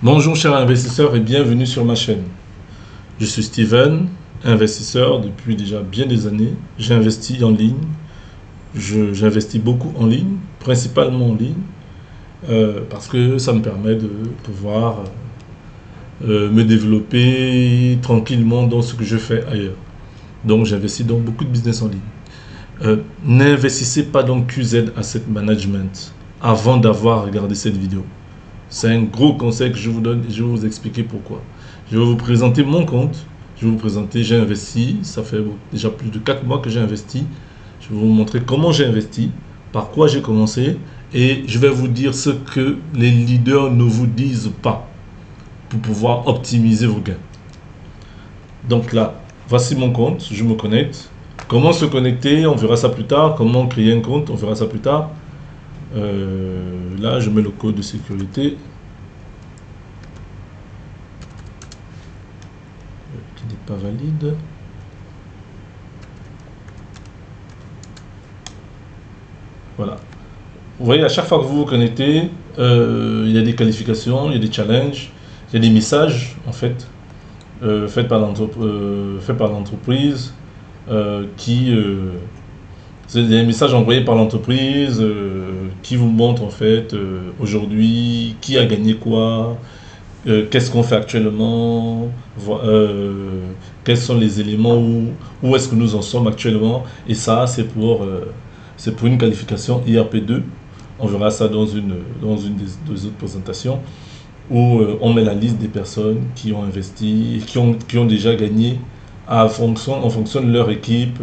Bonjour chers investisseurs et bienvenue sur ma chaîne. Je suis Steven, investisseur depuis déjà bien des années. J'ai investi en ligne, j'investis beaucoup en ligne, principalement en ligne, parce que ça me permet de pouvoir me développer tranquillement dans ce que je fais ailleurs. Donc j'investis dans beaucoup de business en ligne. N'investissez pas dans QZ Asset Management avant d'avoir regardé cette vidéo. C'est un gros conseil que je vous donne et je vais vous expliquer pourquoi. Je vais vous présenter mon compte. Je vais vous présenter, j'ai investi. Ça fait déjà plus de 4 mois que j'ai investi. Je vais vous montrer comment j'ai investi, par quoi j'ai commencé. Et je vais vous dire ce que les leaders ne vous disent pas pour pouvoir optimiser vos gains. Donc là, voici mon compte. Je me connecte. Comment se connecter? On verra ça plus tard. Comment créer un compte? On verra ça plus tard. Là, je mets le code de sécurité qui n'est pas valide. Voilà. Vous voyez, à chaque fois que vous vous connectez, il y a des qualifications, il y a des challenges, il y a des messages, en fait, faits par l'entreprise c'est des messages envoyés par l'entreprise qui vous montrent en fait aujourd'hui qui a gagné quoi, qu'est-ce qu'on fait actuellement, quels sont les éléments où est-ce que nous en sommes actuellement. Et ça, c'est pour une qualification IRP2. On verra ça dans une des autres présentations où on met la liste des personnes qui ont investi et qui ont déjà gagné en fonction de leur équipe.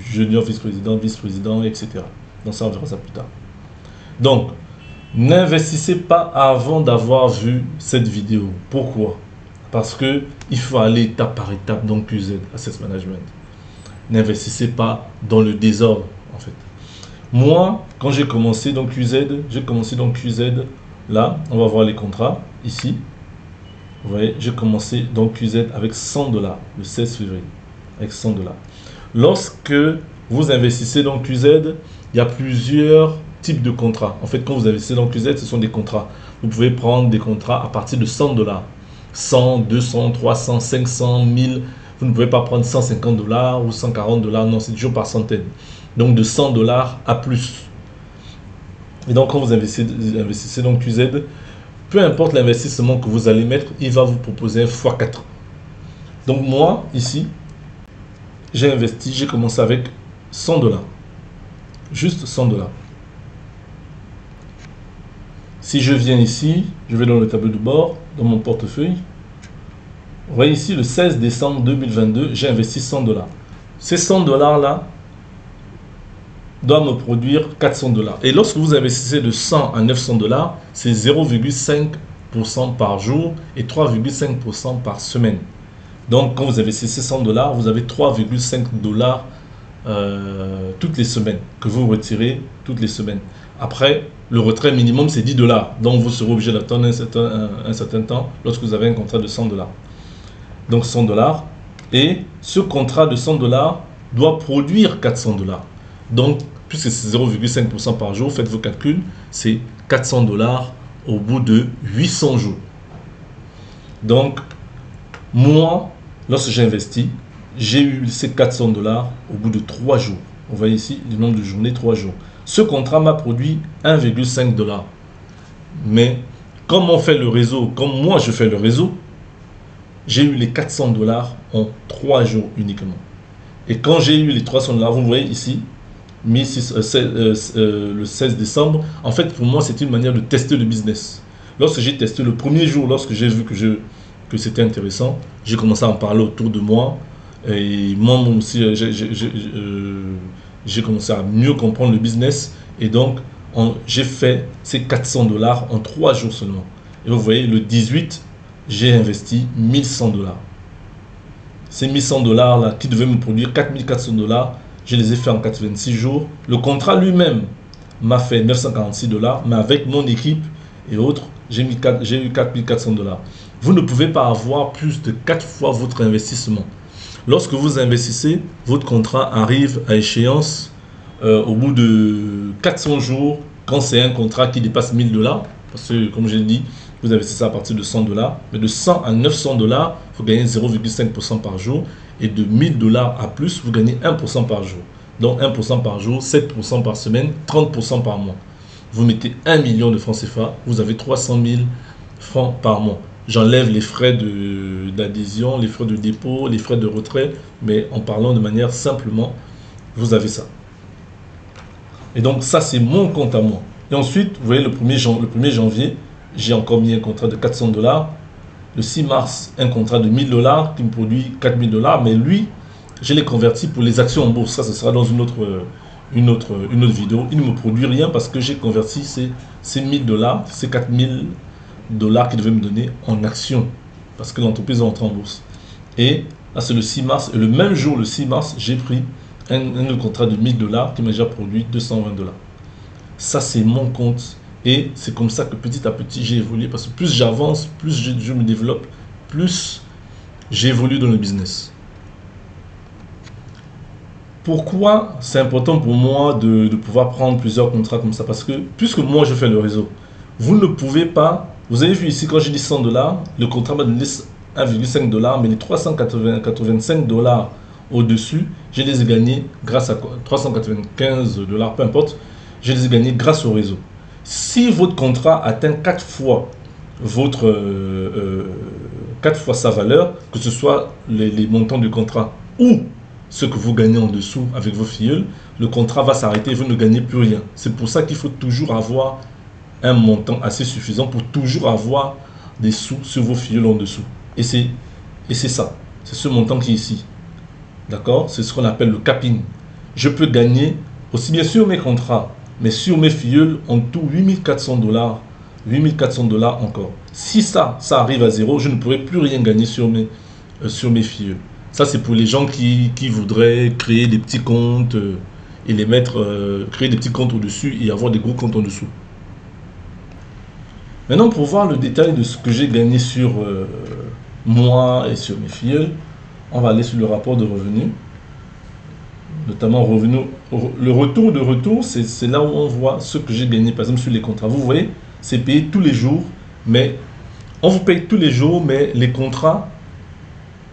Junior vice-président, vice-président, etc. Donc ça, on verra ça plus tard. Donc, n'investissez pas avant d'avoir vu cette vidéo. Pourquoi? Parce que il faut aller étape par étape dans QZ Asset Management. N'investissez pas dans le désordre, en fait. Moi, quand j'ai commencé dans QZ, là, on va voir les contrats, ici. Vous voyez, j'ai commencé dans QZ avec $100, le 16 février, avec $100. Lorsque vous investissez dans QZ, il y a plusieurs types de contrats. En fait, quand vous investissez dans QZ, ce sont des contrats. Vous pouvez prendre des contrats à partir de $100. 100, 200, 300, 500, 1000. Vous ne pouvez pas prendre $150 ou $140. Non, c'est toujours par centaines. Donc de $100 à plus. Et donc quand vous investissez dans QZ, peu importe l'investissement que vous allez mettre, il va vous proposer un x4. Donc moi, ici, j'ai investi, j'ai commencé avec $100. Juste $100. Si je viens ici, je vais dans le tableau de bord, dans mon portefeuille. Vous voyez ici, le 16 décembre 2022, j'ai investi $100. Ces $100 là doivent me produire $400. Et lorsque vous investissez de 100 à $900, c'est 0,5% par jour et 3,5% par semaine. Donc, quand vous investissez $100, vous avez $3,5 toutes les semaines, que vous retirez toutes les semaines. Après, le retrait minimum, c'est $10. Donc, vous serez obligé d'attendre un certain temps lorsque vous avez un contrat de $100. Donc, $100. Et ce contrat de $100 doit produire $400. Donc, puisque c'est 0,5% par jour, faites vos calculs, c'est $400 au bout de 800 jours. Donc, moi, lorsque j'ai investi, j'ai eu ces $400 au bout de 3 jours. Vous voyez ici le nombre de journées, 3 jours. Ce contrat m'a produit $1,5. Mais comme on fait le réseau, comme moi je fais le réseau, j'ai eu les $400 en 3 jours uniquement. Et quand j'ai eu les $300, vous voyez ici, le 16 décembre, en fait pour moi c'était une manière de tester le business. Lorsque j'ai testé le premier jour, lorsque j'ai vu que c'était intéressant, j'ai commencé à en parler autour de moi et moi aussi j'ai commencé à mieux comprendre le business et donc j'ai fait ces $400 en 3 jours seulement. Et vous voyez, le 18, j'ai investi $1100. Ces $1100 là qui devaient me produire $4400, je les ai fait en 86 jours. Le contrat lui-même m'a fait $946, mais avec mon équipe et autres, j'ai eu $4400. Vous ne pouvez pas avoir plus de 4 fois votre investissement. Lorsque vous investissez, votre contrat arrive à échéance au bout de 400 jours, quand c'est un contrat qui dépasse $1000, parce que comme j'ai dit, vous investissez ça à partir de 100 $, mais de 100 à 900 $, vous gagnez 0,5% par jour, et de 1000 $ à plus, vous gagnez 1% par jour. Donc 1% par jour, 7% par semaine, 30% par mois. Vous mettez 1 million de francs CFA, vous avez 300 000 francs par mois. J'enlève les frais d'adhésion, les frais de dépôt, les frais de retrait, mais en parlant de manière simplement, vous avez ça. Et donc ça, c'est mon compte à moi. Et ensuite, vous voyez, le 1er janvier, j'ai encore mis un contrat de 400 $. Le 6 mars, un contrat de 1000 $ qui me produit 4000 $, mais lui, je l'ai converti pour les actions en bourse. Ça, ce sera dans une autre vidéo. Il ne me produit rien parce que j'ai converti ces 1000 $, ces 4000 $ qu'il devait me donner en actions, parce que l'entreprise est entrée en bourse. Et là, c'est le 6 mars, et le même jour, le 6 mars, j'ai pris un contrat de 1000 $ qui m'a déjà produit 220 $. Ça, c'est mon compte. Et c'est comme ça que petit à petit, j'ai évolué. Parce que plus j'avance, plus je me développe, plus j'évolue dans le business. Pourquoi c'est important pour moi de pouvoir prendre plusieurs contrats comme ça? Parce que puisque moi, je fais le réseau, vous ne pouvez pas... Vous avez vu ici, quand j'ai dit 100 $, le contrat m'a donné 1,5 $, mais les 385 $ au-dessus, je les ai gagnés grâce à quoi? 395 $, peu importe, je les ai gagnés grâce au réseau. Si votre contrat atteint 4 fois sa valeur, que ce soit les montants du contrat ou ce que vous gagnez en dessous avec vos filleuls, le contrat va s'arrêter et vous ne gagnez plus rien. C'est pour ça qu'il faut toujours avoir un montant assez suffisant pour toujours avoir des sous sur vos filleuls en dessous. Et c'est ça, c'est ce montant qui est ici. D'accord? C'est ce qu'on appelle le capping. Je peux gagner aussi bien sur mes contrats, mais sur mes filleuls, en tout 8400 $. 8400 $ encore. Si ça arrive à zéro, je ne pourrai plus rien gagner sur mes filleuls. Ça, c'est pour les gens qui voudraient créer des petits comptes et les mettre, créer des petits comptes au-dessus et avoir des gros comptes en dessous. Maintenant, pour voir le détail de ce que j'ai gagné sur moi et sur mes filleuls, on va aller sur le rapport de revenus. Notamment le retour de retour, c'est là où on voit ce que j'ai gagné, par exemple sur les contrats. Vous voyez, c'est payé tous les jours, mais on vous paye tous les jours, mais les contrats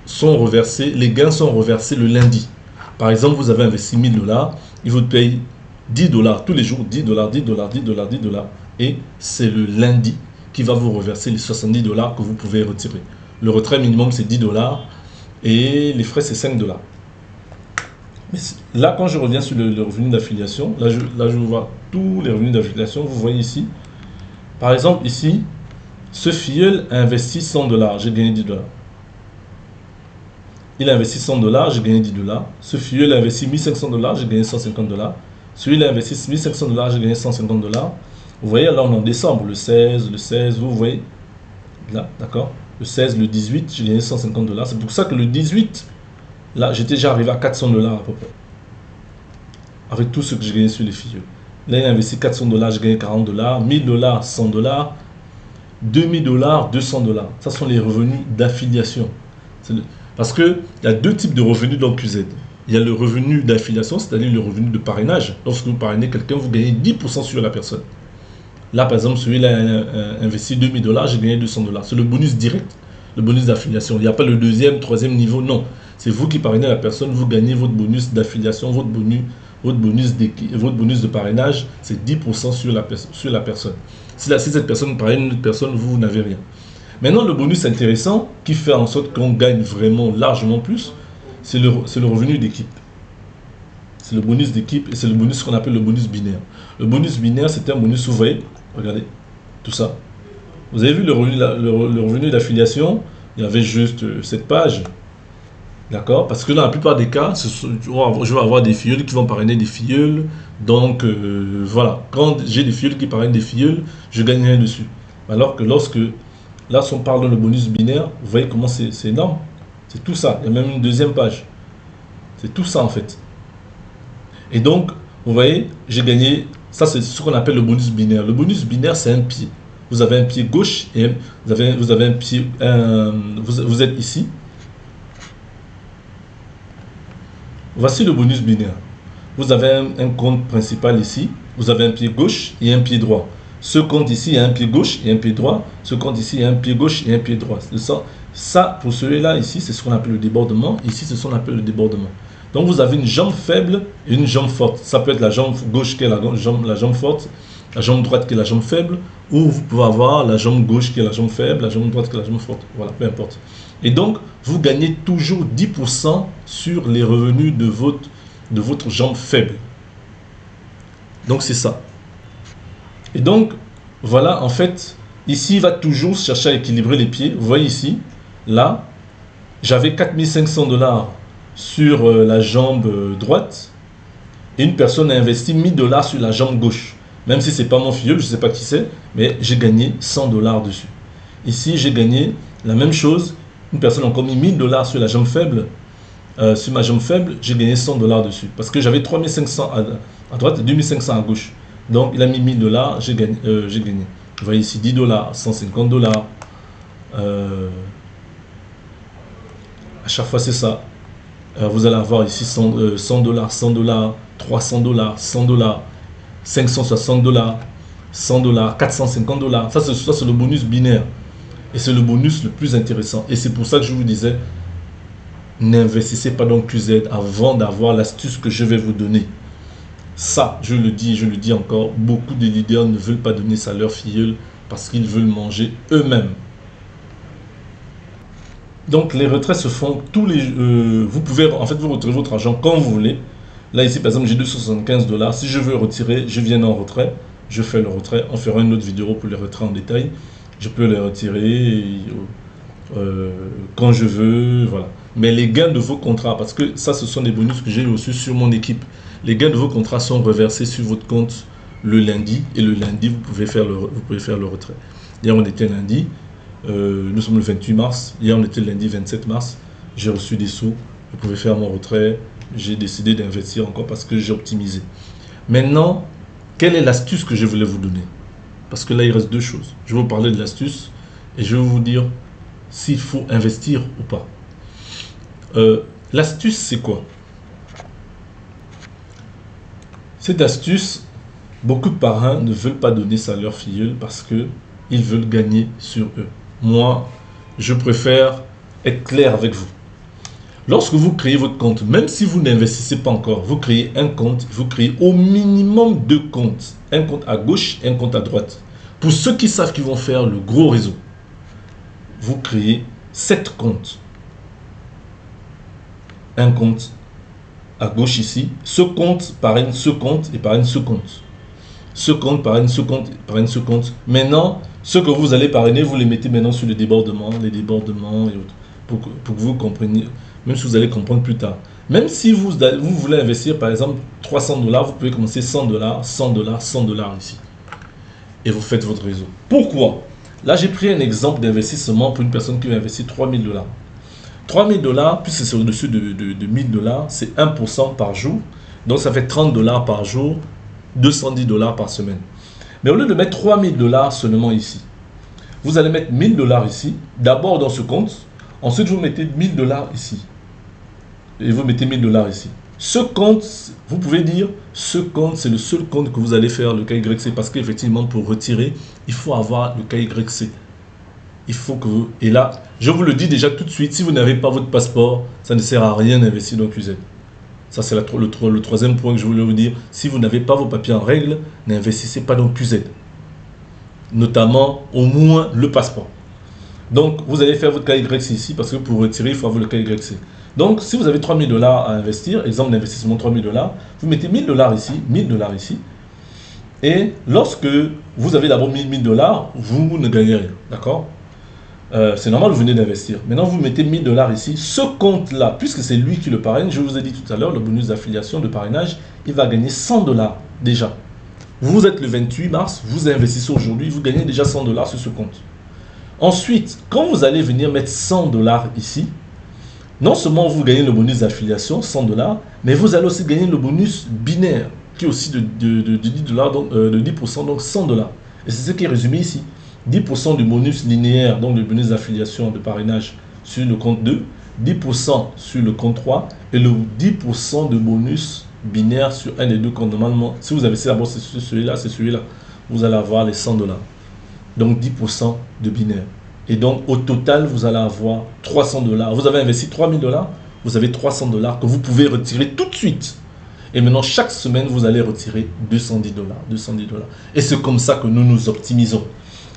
sont reversés, les gains sont reversés le lundi. Par exemple, vous avez investi 1000 $, ils vous payent 10 $ tous les jours, 10 $, 10 $, 10 $, 10 $, et c'est le lundi qui va vous reverser les 70 $ que vous pouvez retirer. Le retrait minimum, c'est 10 $ et les frais, c'est 5 $. Mais là, quand je reviens sur le revenu d'affiliation, là, je vois tous les revenus d'affiliation. Vous voyez ici, par exemple, ici, ce filleul a investi 100 $, j'ai gagné 10 $. Il a investi 100 $, j'ai gagné 10 $. Ce filleul a investi 1500 $, j'ai gagné 150 $. Celui-là a investi 1500 $, j'ai gagné 150 $. Vous voyez, là, on est en décembre, le 16, vous voyez, là, d'accord, le 16, le 18, j'ai gagné 150 $. C'est pour ça que le 18, là, j'étais déjà arrivé à 400 $ à peu près. Avec tout ce que j'ai gagné sur les filleuls. Là, il a investi 400 $, j'ai gagné 40 $. 1000 $, 100 $. 2000 $, 200 $. Ça sont les revenus d'affiliation. Parce qu'il y a deux types de revenus dans QZ. Il y a le revenu d'affiliation, c'est-à-dire le revenu de parrainage. Lorsque vous parrainez quelqu'un, vous gagnez 10% sur la personne. Là, par exemple, celui-là a investi 2000 $, j'ai gagné 200 $. C'est le bonus direct, le bonus d'affiliation. Il n'y a pas le deuxième, troisième niveau, non. C'est vous qui parrainez la personne, vous gagnez votre bonus d'affiliation, votre bonus de parrainage, c'est 10% sur la personne. Si cette personne parraine une autre personne, vous n'avez rien. Maintenant, le bonus intéressant, qui fait en sorte qu'on gagne vraiment largement plus, c'est le revenu d'équipe. C'est le bonus d'équipe et c'est le bonus qu'on appelle le bonus binaire. Le bonus binaire, c'est un bonus, vous voyez, regardez, tout ça. Vous avez vu le revenu d'affiliation, il y avait juste cette page. D'accord? Parce que dans la plupart des cas, je vais avoir des filleuls qui vont parrainer des filleuls. Donc, voilà. Quand j'ai des filleuls qui parrainent des filleuls, je gagne rien dessus. Alors que là, si on parle de le bonus binaire, vous voyez comment c'est énorme. C'est tout ça. Il y a même une deuxième page. C'est tout ça, en fait. Et donc, vous voyez, j'ai gagné. Ça, c'est ce qu'on appelle le bonus binaire. Le bonus binaire, c'est un pied. Vous avez un pied gauche et vous avez un pied. Vous êtes ici. Voici le bonus binaire. Vous avez un compte principal ici. Vous avez un pied gauche et un pied droit. Ce compte ici, il y a un pied gauche et un pied droit. Ce compte ici, il y a un pied gauche et un pied droit. Ça, pour celui-là, ici, c'est ce qu'on appelle le débordement. Ici, c'est ce qu'on appelle le débordement. Donc, vous avez une jambe faible et une jambe forte. Ça peut être la jambe gauche qui est la jambe forte, la jambe droite qui est la jambe faible, ou vous pouvez avoir la jambe gauche qui est la jambe faible, la jambe droite qui est la jambe forte. Voilà, peu importe. Et donc, vous gagnez toujours 10% sur les revenus de votre jambe faible. Donc, c'est ça. Et donc, voilà, en fait, ici, il va toujours chercher à équilibrer les pieds. Vous voyez ici, là, j'avais 4500 $ sur la jambe droite. Et une personne a investi 1000 $ sur la jambe gauche. Même si ce n'est pas mon filleul, je ne sais pas qui c'est, mais j'ai gagné 100 $ dessus. Ici, j'ai gagné la même chose. Une personne a encore mis 1000 $ sur la jambe faible. Sur ma jambe faible, j'ai gagné 100 $ dessus. Parce que j'avais 3500 à droite et 2500 à gauche. Donc, il a mis 1000 $, j'ai gagné. Vous voyez ici 10 $, 150 $. À chaque fois, c'est ça. Vous allez avoir ici 100 $, 100 $, 300 $, 100 $, 560 $, 100 $, 450 $. Ça, c'est le bonus binaire. Et c'est le bonus le plus intéressant. Et c'est pour ça que je vous disais, n'investissez pas dans QZ avant d'avoir l'astuce que je vais vous donner. Ça, je le dis encore, beaucoup de leaders ne veulent pas donner ça à leur filleule parce qu'ils veulent manger eux-mêmes. Donc, les retraits se font tous les... vous pouvez, en fait, vous retirer votre argent quand vous voulez. Là, ici, par exemple, j'ai 275 $. Si je veux retirer, je viens en retrait. Je fais le retrait. On fera une autre vidéo pour les retraits en détail. Je peux les retirer quand je veux, voilà. Mais les gains de vos contrats, parce que ça, ce sont des bonus que j'ai reçus sur mon équipe. Les gains de vos contrats sont reversés sur votre compte le lundi. Et le lundi, vous pouvez faire le retrait. Hier, on était lundi. Nous sommes le 28 mars. Hier, on était le lundi 27 mars. J'ai reçu des sous. Je pouvais faire mon retrait. J'ai décidé d'investir encore parce que j'ai optimisé. Maintenant, quelle est l'astuce que je voulais vous donner? Parce que là, il reste deux choses. Je vais vous parler de l'astuce et je vais vous dire s'il faut investir ou pas. L'astuce, c'est quoi? Cette astuce, beaucoup de parrains ne veulent pas donner ça à leur filleule parce qu'ils veulent gagner sur eux. Moi, je préfère être clair avec vous. Lorsque vous créez votre compte, même si vous n'investissez pas encore, vous créez un compte, vous créez au minimum deux comptes. Un compte à gauche et un compte à droite. Pour ceux qui savent qu'ils vont faire le gros réseau, vous créez 7 comptes. Un compte à gauche ici. Ce compte parraine ce compte et parraine ce compte. Ce compte parraine ce compte et parraine ce compte. Maintenant, ce que vous allez parrainer, vous les mettez maintenant sur les débordements et autres. Pour que vous compreniez, même si vous allez comprendre plus tard. Même si vous voulez investir par exemple 300 $, vous pouvez commencer 100 $, 100 $, 100 $ ici. Et vous faites votre réseau. Pourquoi? Là, j'ai pris un exemple d'investissement pour une personne qui va investir 3000 $. 3000 $, puisque c'est au-dessus de 1000 $, c'est 1% par jour. Donc, ça fait 30 $ par jour, 210 $ par semaine. Mais au lieu de mettre 3000 $ seulement ici, vous allez mettre 1000 $ ici, d'abord dans ce compte. Ensuite, vous mettez 1000 $ ici. Et vous mettez 1000 $ ici. Ce compte, vous pouvez dire, ce compte, c'est le seul compte que vous allez faire le KYC. Parce qu'effectivement, pour retirer, il faut avoir le KYC. Il faut que vous... Et là, je vous le dis déjà tout de suite, si vous n'avez pas votre passeport, ça ne sert à rien d'investir dans QZ. Ça, c'est le troisième point que je voulais vous dire. Si vous n'avez pas vos papiers en règle, n'investissez pas dans QZ. Notamment, au moins, le passeport. Donc, vous allez faire votre KYC ici, parce que pour retirer, il faut avoir le KYC. Donc, si vous avez 3000 $ à investir, exemple d'investissement 3000 $, vous mettez 1000 $ ici, 1000 $ ici. Et lorsque vous avez d'abord 1000 $, vous ne gagnez rien. D'accord? C'est normal, vous venez d'investir. Maintenant, vous mettez 1000 $ ici. Ce compte-là, puisque c'est lui qui le parraine, je vous ai dit tout à l'heure, le bonus d'affiliation de parrainage, il va gagner 100 $ déjà. Vous êtes le 28 mars, vous investissez aujourd'hui, vous gagnez déjà 100 $ sur ce compte. Ensuite, quand vous allez venir mettre 100 $, ici, non seulement vous gagnez le bonus d'affiliation, 100 $, mais vous allez aussi gagner le bonus binaire, qui est aussi de 10 $, donc, de 10%, donc 100 $. Et c'est ce qui est résumé ici. 10% du bonus linéaire, donc le bonus d'affiliation de parrainage sur le compte 2, 10% sur le compte 3, et le 10% de bonus binaire sur un des deux comptes. Normalement, si vous avez d'abord c'est celui-là, c'est celui-là. vous allez avoir les 100 $. Donc 10% de binaire. Et donc au total, vous allez avoir 300 $. Vous avez investi 3000 $, vous avez 300 $ que vous pouvez retirer tout de suite. Et maintenant, chaque semaine, vous allez retirer 210 $. 210 $. Et c'est comme ça que nous nous optimisons.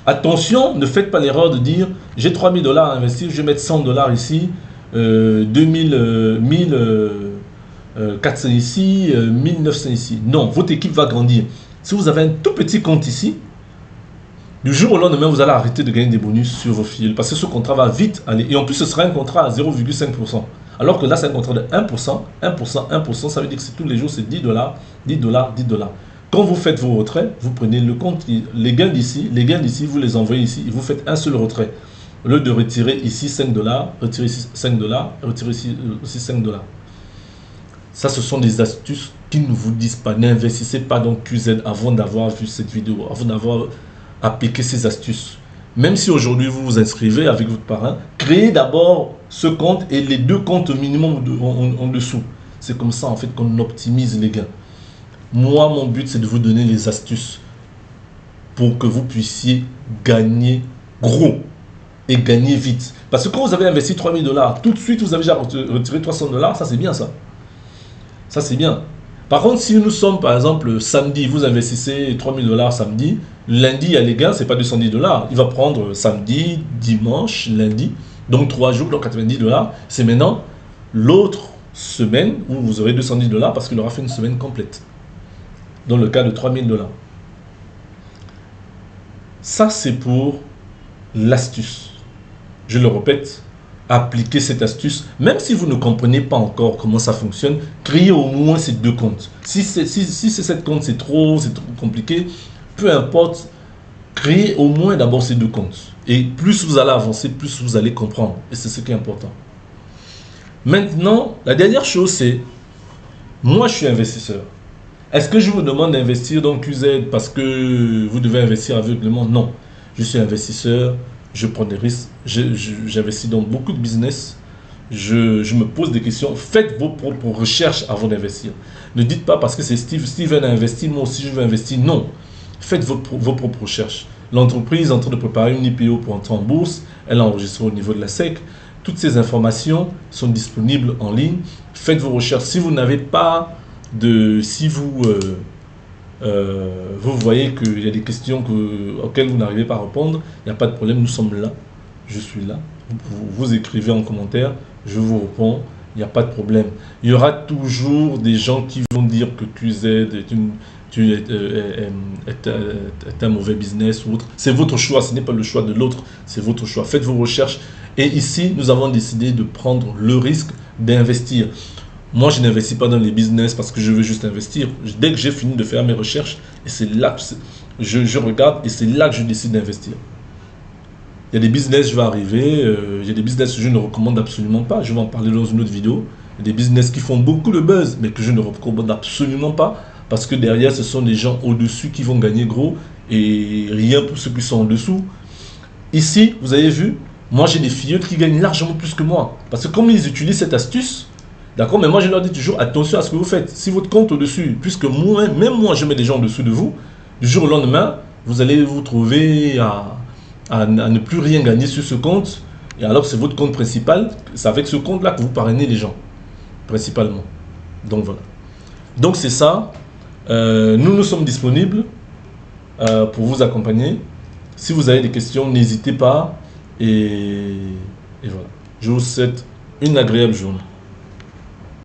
Attention, ne faites pas l'erreur de dire j'ai 3000 $ à investir, je vais mettre 100 $ ici, 1400 ici, 1900 ici. Non, votre équipe va grandir. Si vous avez un tout petit compte ici, du jour au lendemain, vous allez arrêter de gagner des bonus sur vos fils parce que ce contrat va vite aller. Et en plus, ce sera un contrat à 0,5%. Alors que là, c'est un contrat de 1%, 1%, 1%. Ça veut dire que tous les jours, c'est 10 $, 10 $, 10 $. Quand vous faites vos retraits, vous prenez le compte, les gains d'ici, vous les envoyez ici et vous faites un seul retrait. Au lieu de retirer ici 5 $, retirer ici 5 $, retirer ici aussi 5 $. Ça, ce sont des astuces qui ne vous disent pas. N'investissez pas dans QZ avant d'avoir vu cette vidéo, avant d'avoir appliqué ces astuces. Même si aujourd'hui vous vous inscrivez avec votre parrain, créez d'abord ce compte et les deux comptes minimum en dessous. C'est comme ça en fait qu'on optimise les gains. Moi, mon but, c'est de vous donner les astuces pour que vous puissiez gagner gros et gagner vite. Parce que quand vous avez investi 3000 $, tout de suite, vous avez déjà retiré 300 $, ça c'est bien ça. Ça c'est bien. Par contre, si nous sommes par exemple samedi, vous investissez 3000 $ samedi, lundi il y a les gains, c'est pas 210 $. Il va prendre samedi, dimanche, lundi, donc 3 jours, donc 90 $. C'est maintenant l'autre semaine où vous aurez 210 $ parce qu'il aura fait une semaine complète. Dans le cas de 3000 $. Ça, c'est pour l'astuce. Je le répète, appliquez cette astuce. Même si vous ne comprenez pas encore comment ça fonctionne, créez au moins ces deux comptes. Si c'est cette compte, c'est trop compliqué, peu importe, créez au moins d'abord ces deux comptes. Et plus vous allez avancer, plus vous allez comprendre. Et c'est ce qui est important. Maintenant, la dernière chose, c'est, moi, je suis investisseur. Est-ce que je vous demande d'investir dans QZ parce que vous devez investir aveuglément? Non. Je suis investisseur, je prends des risques, j'investis dans beaucoup de business, je me pose des questions. Faites vos propres recherches avant d'investir. Ne dites pas parce que c'est Steven a investi, moi aussi je veux investir. Non. Faites vos propres recherches. L'entreprise est en train de préparer une IPO pour entrer en bourse. Elle a enregistré au niveau de la SEC. Toutes ces informations sont disponibles en ligne. Faites vos recherches. Si vous n'avez pas si vous voyez qu'il y a des questions auxquelles vous n'arrivez pas à répondre, il n'y a pas de problème, nous sommes là, je suis là, vous écrivez en commentaire, je vous réponds, il n'y a pas de problème. Il y aura toujours des gens qui vont dire que QZ est un mauvais business ou autre. C'est votre choix, ce n'est pas le choix de l'autre, c'est votre choix. Faites vos recherches et ici, nous avons décidé de prendre le risque d'investir. Moi, je n'investis pas dans les business parce que je veux juste investir. Dès que j'ai fini de faire mes recherches, et c'est là que je regarde et c'est là que je décide d'investir. Il y a des business, je vais arriver, il y a des business que je ne recommande absolument pas. Je vais en parler dans une autre vidéo. Il y a des business qui font beaucoup de buzz, mais que je ne recommande absolument pas parce que derrière, ce sont des gens au-dessus qui vont gagner gros et rien pour ceux qui sont en dessous. Ici, vous avez vu, moi, j'ai des filleuls qui gagnent largement plus que moi parce que comme ils utilisent cette astuce, d'accord, mais moi je leur dis toujours attention à ce que vous faites. Si votre compte au-dessus, puisque même moi je mets des gens en dessous de vous, du jour au lendemain, vous allez vous trouver à ne plus rien gagner sur ce compte. Et alors que c'est votre compte principal, c'est avec ce compte-là que vous parrainez les gens, principalement. Donc voilà. Donc c'est ça. Nous sommes disponibles pour vous accompagner. Si vous avez des questions, n'hésitez pas. Et voilà. Je vous souhaite une agréable journée.